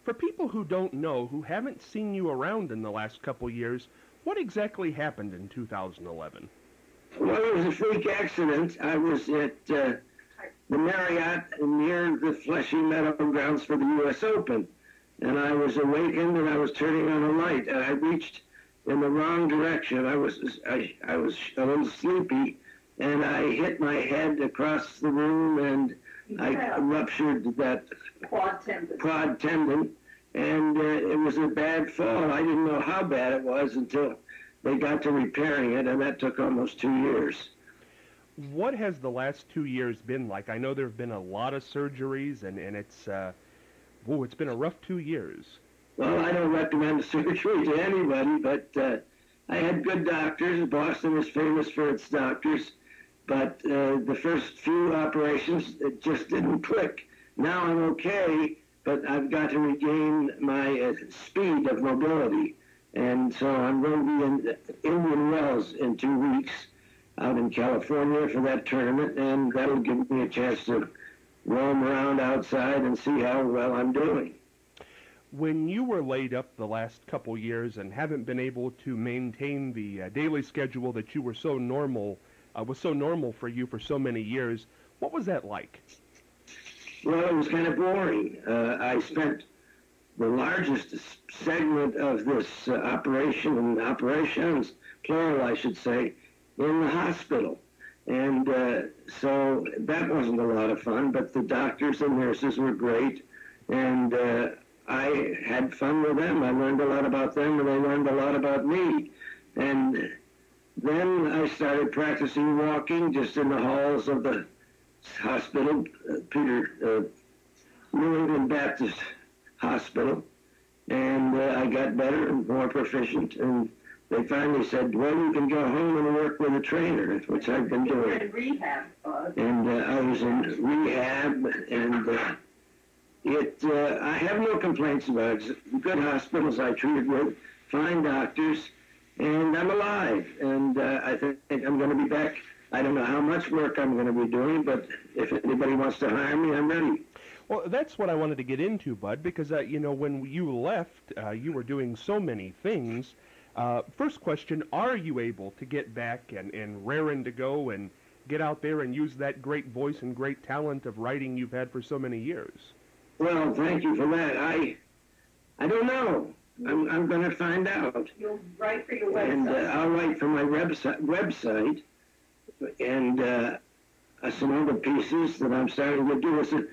For people who don't know, who haven't seen you around in the last couple years, what exactly happened in 2011? Well, it was a freak accident. I was at the Marriott near the Fleshy Meadow grounds for the U.S. Open, and I was awaiting and I was turning on a light, and I reached in the wrong direction. I was a little sleepy, and I hit my head across the room, and I ruptured that quad tendon, and it was a bad fall. I didn't know how bad it was until they got to repairing it, and that took almost 2 years. What has the last 2 years been like? I know there have been a lot of surgeries, and it's been a rough 2 years. Well, I don't recommend surgery to anybody, but I had good doctors. Boston is famous for its doctors, but the first few operations, it just didn't click. Now I'm okay, but I've got to regain my speed of mobility. And so I'm going to be in Indian Wells in 2 weeks out in California for that tournament, and that'll give me a chance to roam around outside and see how well I'm doing. When you were laid up the last couple years and haven't been able to maintain the daily schedule that you were so normal, was so normal for you for so many years, what was that like? Well, it was kind of boring. I spent the largest segment of this operation, and operations, plural I should say, in the hospital. And so that wasn't a lot of fun, but the doctors and nurses were great, and I had fun with them. I learned a lot about them, and they learned a lot about me. And then I started practicing walking just in the halls of the hospital, New England Baptist Hospital, and I got better and more proficient, and they finally said, well, you can go home and work with a trainer, which I've been doing. In rehab. And I was in rehab, and I have no complaints about it. Good hospitals I treated with, fine doctors, and I'm alive, and I think I'm going to be back. I don't know how much work I'm going to be doing, but if anybody wants to hire me, I'm ready. Well, that's what I wanted to get into, Bud, because, when you left, you were doing so many things. First question, are you able to get back and raring to go and get out there and use that great voice and great talent of writing you've had for so many years? Well, thank you for that. I don't know. I'm going to find out. You'll write for your website. And I'll write for my website and some other pieces that I'm starting to do.